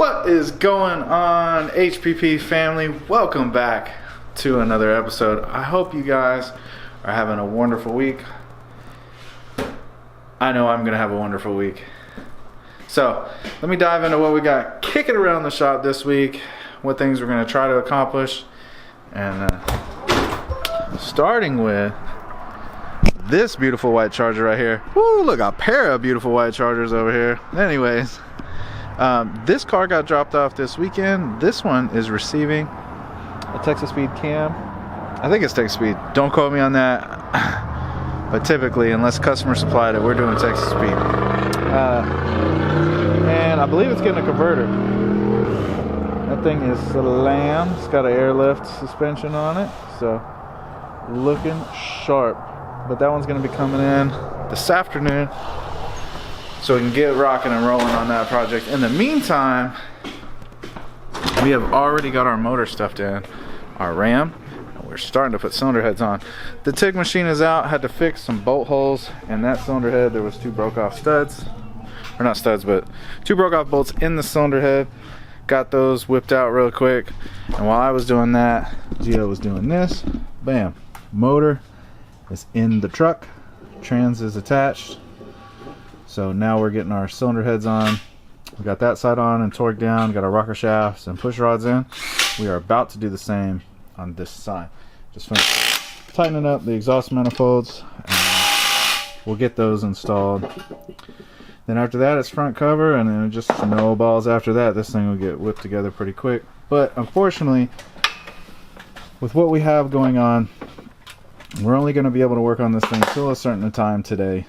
What is going on, HPP family? Welcome back to another episode. I hope you guys are having a wonderful week. I know I'm gonna have a wonderful week. So let me dive into what we got kicking around the shop this week, what things we're gonna try to accomplish, and starting with this beautiful white Charger right here. Woo, look, a pair of beautiful white Chargers over here. Anyways, this car got dropped off this weekend. This one is receiving a Texas Speed cam. I think it's Texas Speed. Don't quote me on that. But typically, unless customer supplied it, we're doing Texas Speed. And I believe it's getting a converter. That thing is slammed. It's got an airlift suspension on it. So, looking sharp. But that one's going to be coming in this afternoon, so we can get rocking and rolling on that project. In the meantime, we have already got our motor stuffed in, our ram, and we're starting to put cylinder heads on. The TIG machine is out. Had to fix some bolt holes in that cylinder head. There was two broke off studs, or not studs, but two broke off bolts in the cylinder head. Got those whipped out real quick, and while I was doing that, Gio was doing this. Bam, motor is in the truck, trans is attached. So now we're getting our cylinder heads on. We got that side on and torqued down, got our rocker shafts and push rods in. We are about to do the same on this side. Just finished tightening up the exhaust manifolds, and we'll get those installed. Then after that, it's front cover, and then just snowballs after that. This thing will get whipped together pretty quick. But unfortunately, with what we have going on, we're only going to be able to work on this thing till a certain time today,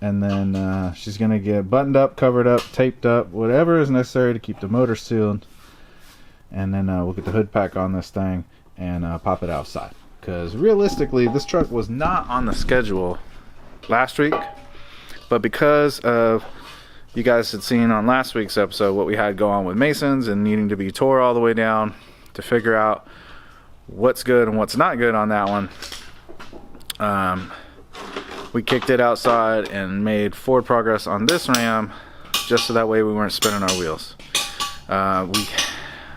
and then she's going to get buttoned up, covered up, taped up, whatever is necessary to keep the motor sealed, and then we'll get the hood pack on this thing and pop it outside. Because realistically, this truck was not on the schedule last week, but because of, you guys had seen on last week's episode what we had go on with Masons and needing to be tore all the way down to figure out what's good and what's not good on that one. We kicked it outside and made forward progress on this ram, just so that way we weren't spinning our wheels.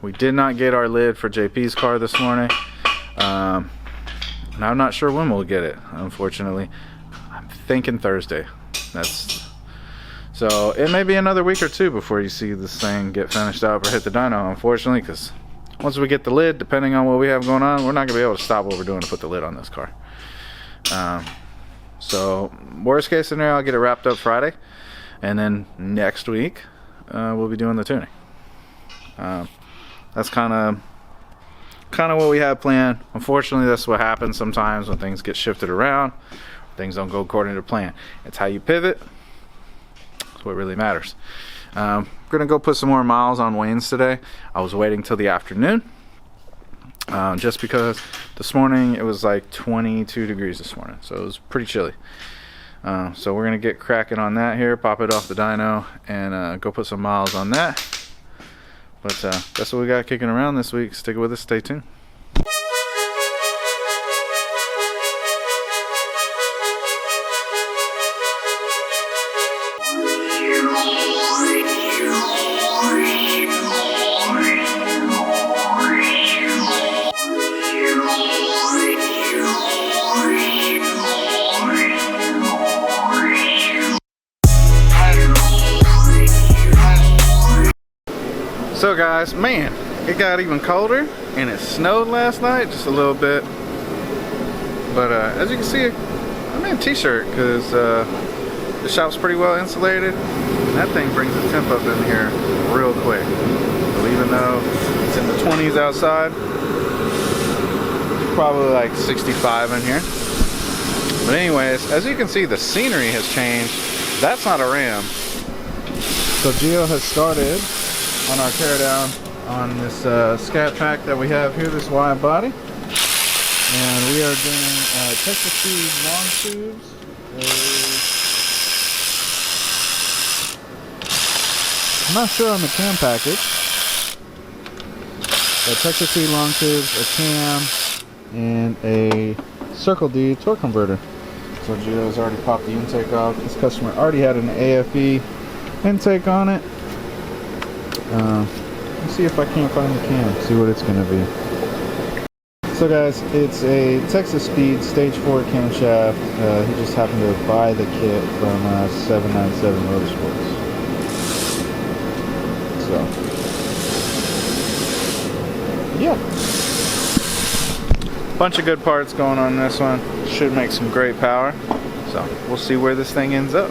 We did not get our lid for JP's car this morning, and I'm not sure when we'll get it, unfortunately. I'm thinking Thursday. So it may be another week or two before you see this thing get finished up or hit the dyno, unfortunately, because once we get the lid, depending on what we have going on, we're not going to be able to stop what we're doing to put the lid on this car. So worst case scenario, I'll get it wrapped up Friday, and then next week we'll be doing the tuning. That's kind of what we have planned. Unfortunately, that's what happens sometimes when things get shifted around. Things don't go according to plan. It's how you pivot. That's what really matters. We're gonna go put some more miles on Wayne's today. I was waiting till the afternoon. Just because this morning it was like 22 degrees this morning, so it was pretty chilly. So we're gonna get cracking on that here, pop it off the dyno, and go put some miles on that. But that's what we got kicking around this week. Stick with us, stay tuned. So guys, man, it got even colder, and it snowed last night just a little bit. But as you can see, I'm in a t-shirt because the shop's pretty well insulated. And that thing brings the temp up in here real quick. So even though it's in the 20s outside, it's probably like 65 in here. But anyways, as you can see, the scenery has changed. That's not a ram. So Gio has started on our teardown on this Scat Pack that we have here, this wide body, and we are doing Texas Speed long tubes. I'm not sure on the cam package, but Texas Speed long tubes, a cam, and a Circle D torque converter. So Gio's already popped the intake off. This customer already had an AFE intake on it. Let's see if I can't find the cam, see what it's gonna be. So guys, it's a Texas Speed Stage 4 camshaft. He just happened to buy the kit from 797 Motorsports. So, yeah. Bunch of good parts going on this one. Should make some great power. So, we'll see where this thing ends up.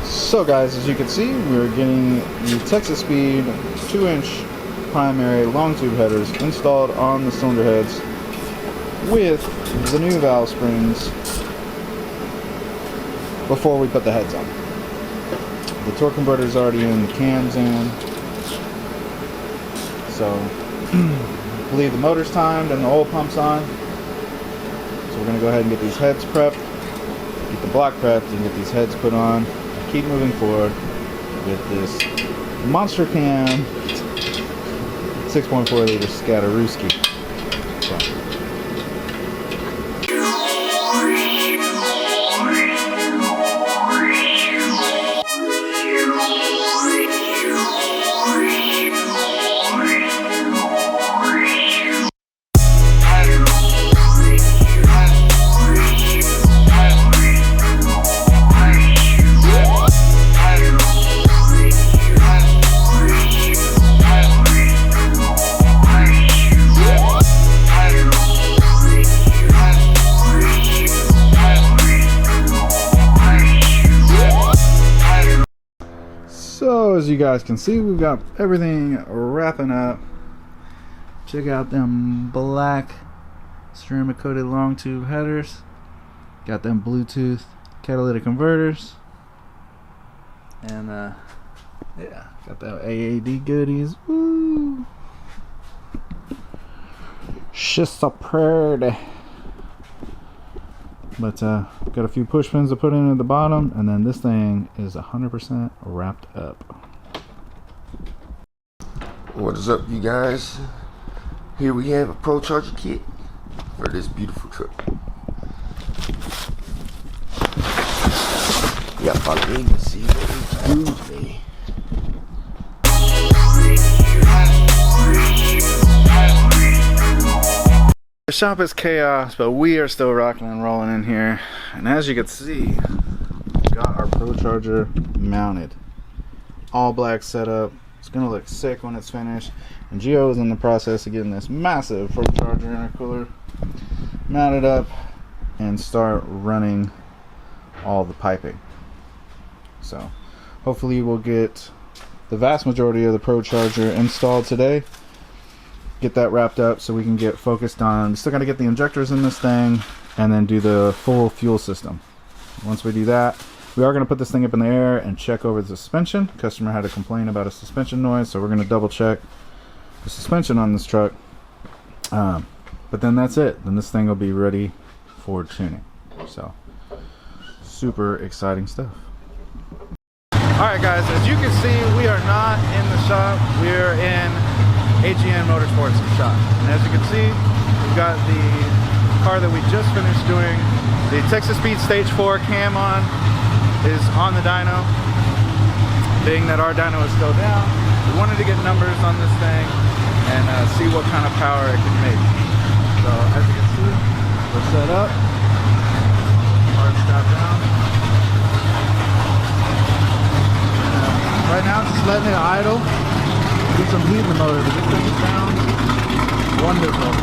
So guys, as you can see, we're getting the Texas Speed 2-inch primary long tube headers installed on the cylinder heads with the new valve springs before we put the heads on. The torque converter is already in, the cam's in. So, I believe the motor's timed and the oil pump's on. So we're going to go ahead and get these heads prepped, get the block prepped, and get these heads put on. Keep moving forward with this monster cam 6.4 liter Scatterooski. So. So as you guys can see, we've got everything wrapping up. Check out them black ceramic coated long tube headers. Got them Bluetooth catalytic converters. And yeah, got that AAD goodies. Woo! She's so pretty. But got a few push pins to put in at the bottom, and then this thing is 100% wrapped up. What is up, you guys? Here we have a ProCharger kit for this beautiful truck. Yeah, follow me to see what it do me. The shop is chaos, but we are still rocking and rolling in here. And as you can see, we've got our ProCharger mounted. All black setup. It's gonna look sick when it's finished. And Gio is in the process of getting this massive ProCharger intercooler mounted up and start running all the piping. So hopefully we'll get the vast majority of the ProCharger installed today. Get that wrapped up so we can get focused on, still got to get the injectors in this thing and then do the full fuel system. once we do that, we are going to put this thing up in the air and check over the suspension. Customer had a complaint about a suspension noise, so we're going to double check the suspension on this truck. But then that's it. Then this thing will be ready for tuning. So super exciting stuff. Alright guys, as you can see, we are not in the shop. We're in AGM Motorsports shop. And as you can see, we've got the car that we just finished doing the Texas Speed Stage 4 cam on is on the dyno. Being that our dyno is still down, we wanted to get numbers on this thing and see what kind of power it can make. So as you can see, we're set up. Car's strapped down. Right now, just letting it idle. Get some heat in the motor, but this thing sounds wonderful.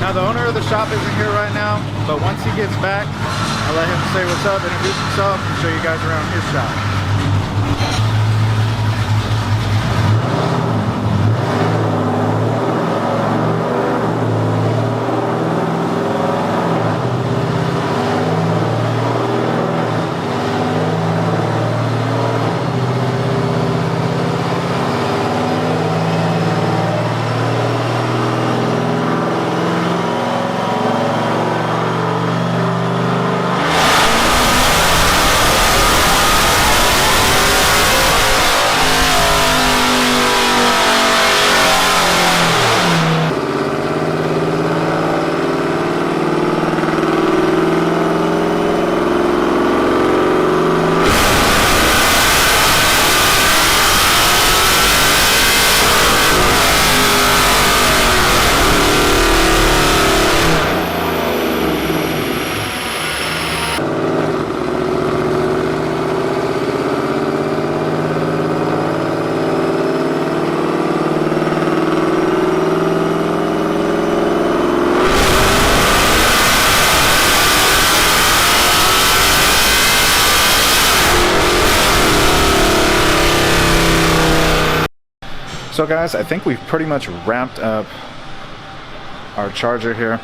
Now the owner of the shop isn't here right now, but once he gets back, I'll let him say what's up, introduce himself, and show you guys around his shop. So guys, I think we've pretty much wrapped up our charger here.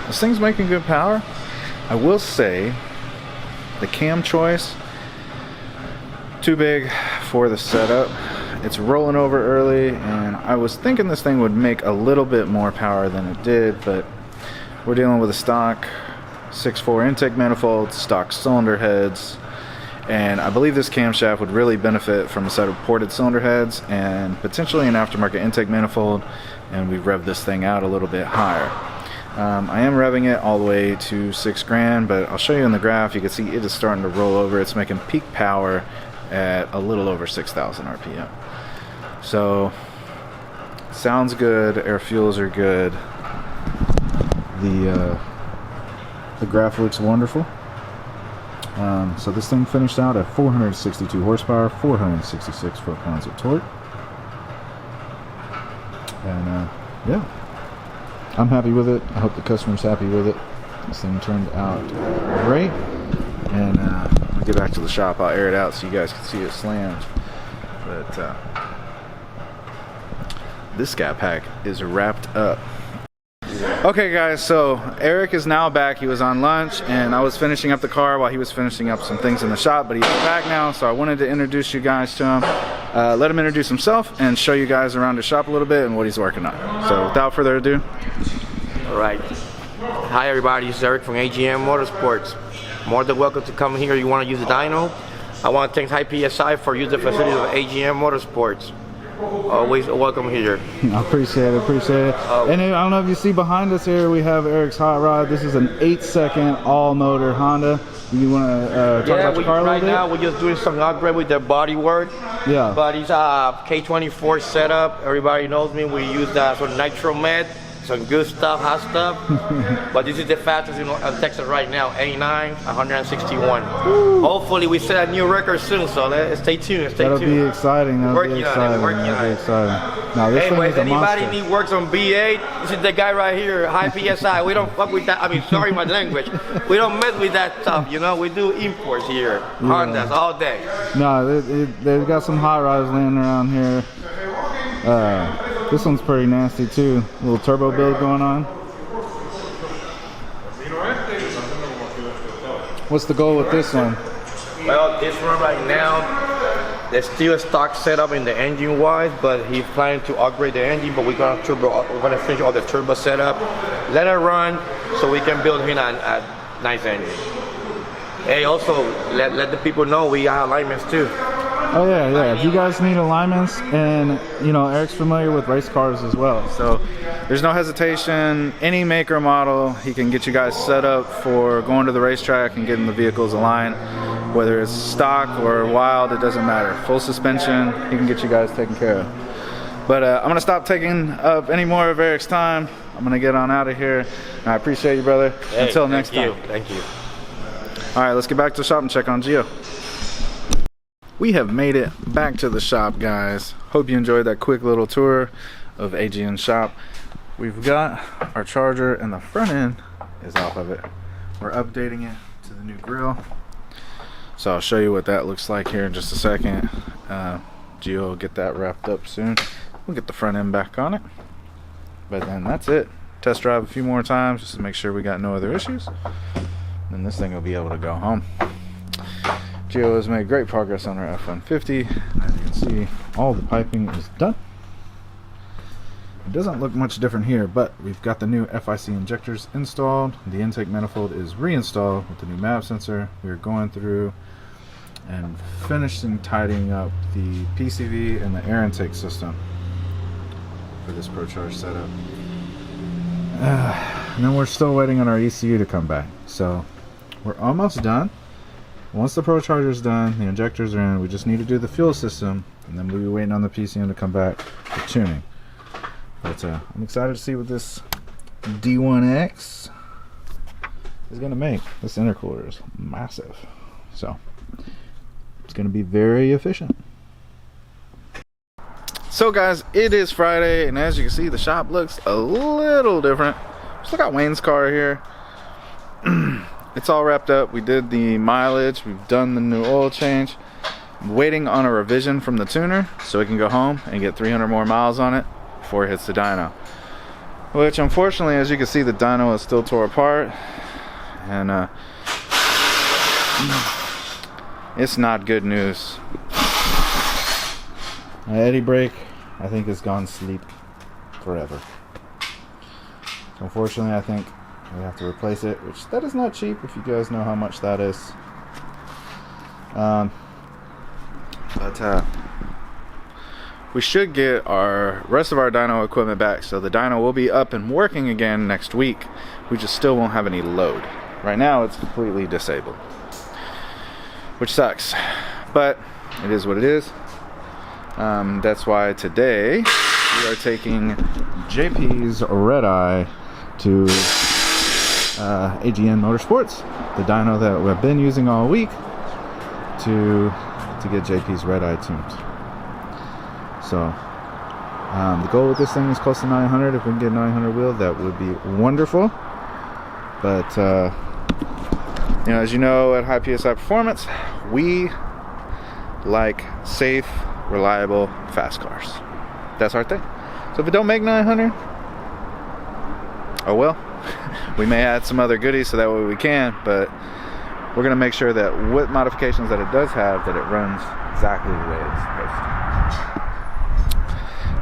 This thing's making good power. I will say the cam choice, too big for the setup. It's rolling over early, and I was thinking this thing would make a little bit more power than it did, but we're dealing with a stock 6.4 intake manifold, stock cylinder heads, and I believe this camshaft would really benefit from a set of ported cylinder heads and potentially an aftermarket intake manifold, and we rev this thing out a little bit higher. I am revving it all the way to 6 grand, but I'll show you in the graph. You can see it is starting to roll over. It's making peak power at a little over 6,000 RPM. So sounds good. Air fuels are good. The graph looks wonderful. So this thing finished out at 462 horsepower, 466 foot-pounds of torque, and yeah, I'm happy with it. I hope the customer's happy with it. This thing turned out great, and when we get back to the shop, I'll air it out so you guys can see it slammed. But this Scat Pack is wrapped up. Okay guys, so Eric is now back. He was on lunch and I was finishing up the car while he was finishing up some things in the shop, but he's back now, so I wanted to introduce you guys to him. Let him introduce himself and show you guys around his shop a little bit and what he's working on. So without further ado. Alright. Hi everybody, it's Eric from AGM Motorsports. More than welcome to come here. You want to use the dyno? I want to thank High PSI for using the facilities of AGM Motorsports. Always welcome here. I appreciate it, and I don't know if you see behind us here, we have Eric's hot rod. This is an 8-second all-motor Honda. You want to talk about the car a little bit? Right now we're just doing some upgrade with the body work. Yeah. But it's K24 setup. Everybody knows me. We use that sort of nitro med. Some good stuff, hot stuff. But this is the fastest in Texas right now, 89, 161. Woo. Hopefully we set a new record soon, so stay tuned. That'll be exciting. Working on it. No, this Hey, thing but is if a monster. anybody need works on B8, this is the guy right here, high PSI. We don't fuck with that. I mean, sorry my language. We don't mess with that stuff, you know. We do imports here, Hondas all day. No, they've got some hot rods laying around here. This one's pretty nasty too. A little turbo build going on. What's the goal with this one? Well, this one right now, there's still a stock setup in the engine wise, but he's planning to upgrade the engine. But we're gonna finish all the turbo setup, let it run, so we can build him a nice engine. Hey, also let the people know we got alignments too. Oh yeah. If you guys need alignments, and you know Eric's familiar with race cars as well, so there's no hesitation. Any make or model, he can get you guys set up for going to the racetrack and getting the vehicles aligned. Whether it's stock or wild, it doesn't matter. Full suspension, he can get you guys taken care of. But I'm gonna stop taking up any more of Eric's time. I'm gonna get on out of here. And I appreciate you, brother. Hey, Until next time. Thank you. All right, let's get back to the shop and check on Gio. We have made it back to the shop, guys. Hope you enjoyed that quick little tour of AGM shop. We've got our charger and the front end is off of it. We're updating it to the new grill. So I'll show you what that looks like here in just a second. Gio will get that wrapped up soon. We'll get the front end back on it. But then that's it. Test drive a few more times just to make sure we got no other issues. Then this thing will be able to go home. Gio has made great progress on our F-150. As you can see, all the piping is done. It doesn't look much different here, but we've got the new FIC injectors installed. The intake manifold is reinstalled with the new map sensor. We're going through and finishing tidying up the PCV and the air intake system for this ProCharger setup. And then we're still waiting on our ECU to come back. So we're almost done. Once the ProCharger is done, the injectors are in, we just need to do the fuel system, and then we'll be waiting on the PCM to come back for tuning. But I'm excited to see what this D1X is going to make. This intercooler is massive, so it's going to be very efficient. So guys, it is Friday, and as you can see, the shop looks a little different. Still got Wayne's car here. It's all wrapped up. We did the mileage. We've done the new oil change. I'm waiting on a revision from the tuner so we can go home and get 300 more miles on it before it hits the dyno. Which unfortunately, as you can see, the dyno is still tore apart. And it's not good news. My eddy brake, I think, is gone sleep forever. So unfortunately, I think we have to replace it, which that is not cheap if you guys know how much that is. We should get our rest of our dyno equipment back, so the dyno will be up and working again next week. We just still won't have any load. Right now it's completely disabled, which sucks, but it is what it is. That's why today we are taking JP's Redeye to AGM Motorsports, the dyno that we've been using all week, to get JP's Redeye tuned. So the goal with this thing is close to 900. If we can get 900 wheel, that would be wonderful. But you know, as you know, at High PSI Performance, we like safe, reliable, fast cars. That's our thing. So if it don't make 900, oh well. We may add some other goodies so that way we can, but we're gonna make sure that with modifications that it does have, that it runs exactly the way it's supposed to.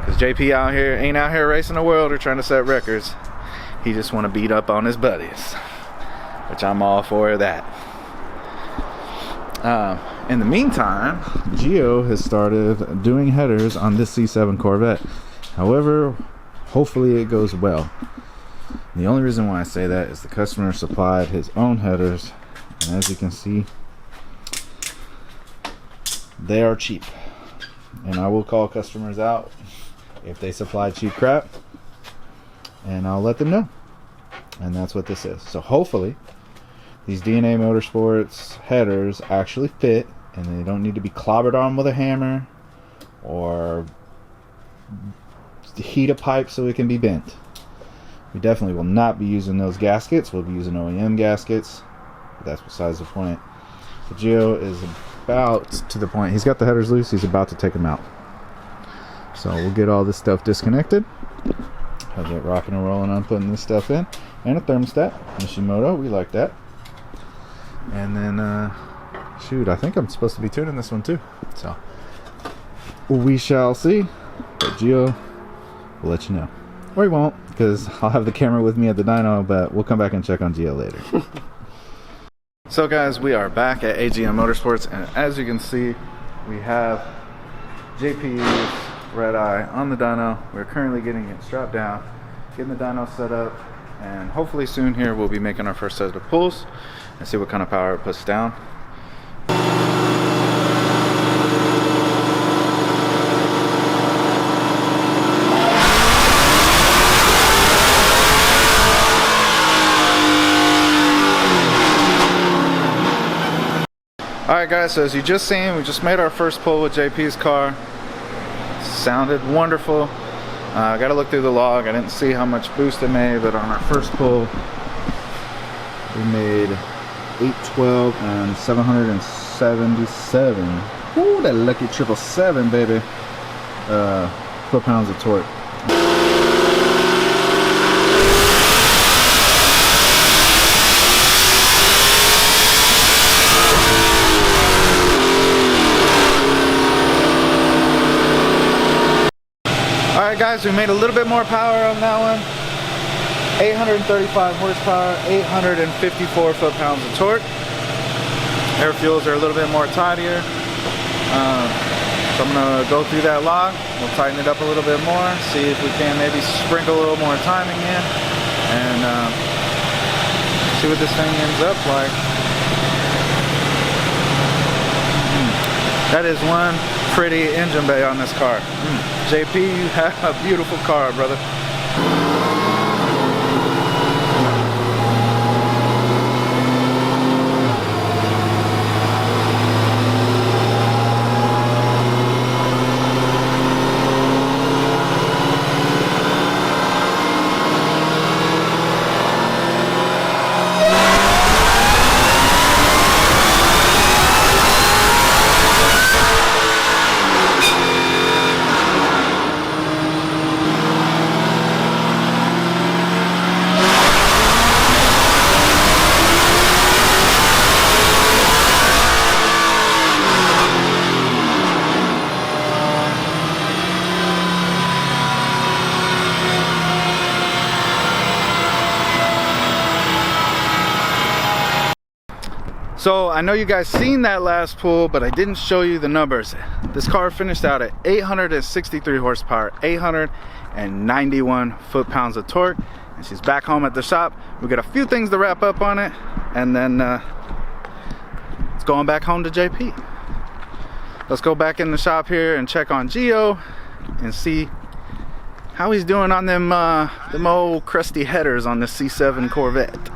Because JP ain't out here racing the world or trying to set records. He just want to beat up on his buddies, which I'm all for that. In the meantime, Gio has started doing headers on this C7 Corvette. However, hopefully it goes well. The only reason why I say that is the customer supplied his own headers, and as you can see, they are cheap. And I will call customers out if they supply cheap crap, and I'll let them know. And that's what this is. So hopefully these DNA Motorsports headers actually fit, and they don't need to be clobbered on with a hammer or heat a pipe so it can be bent. We definitely will not be using those gaskets. We'll be using OEM gaskets. But that's besides the point. The Gio is about to the point. He's got the headers loose. He's about to take them out. So we'll get all this stuff disconnected. Have that rocking and rolling on putting this stuff in. And a thermostat. Mishimoto. We like that. And then, shoot, I think I'm supposed to be tuning this one too. So we shall see. But Gio will let you know. Or he won't, because I'll have the camera with me at the dyno, but we'll come back and check on Gio later. So guys, we are back at AGM Motorsports, and as you can see, we have JP's Redeye on the dyno. We're currently getting it strapped down, getting the dyno set up, and hopefully soon here we'll be making our first set of pulls and see what kind of power it puts down. Alright guys, so as you just seen, we just made our first pull with JP's car. Sounded wonderful. I gotta look through the log. I didn't see how much boost it made, but on our first pull we made 812 and 777. Ooh, that lucky 777, baby. Foot-pounds of torque. Alright guys, we made a little bit more power on that one. 835 horsepower, 854 foot-pounds of torque. Air fuels are a little bit more tidier. So I'm going to go through that log. We'll tighten it up a little bit more, see if we can maybe sprinkle a little more timing in, and see what this thing ends up like. That is one pretty engine bay on this car. JP, you have a beautiful car, brother. So I know you guys seen that last pull, but I didn't show you the numbers. This car finished out at 863 horsepower, 891 foot-pounds of torque, and she's back home at the shop. We got a few things to wrap up on it, and then it's going back home to JP. Let's go back in the shop here and check on Gio and see how he's doing on them old crusty headers on the C7 Corvette.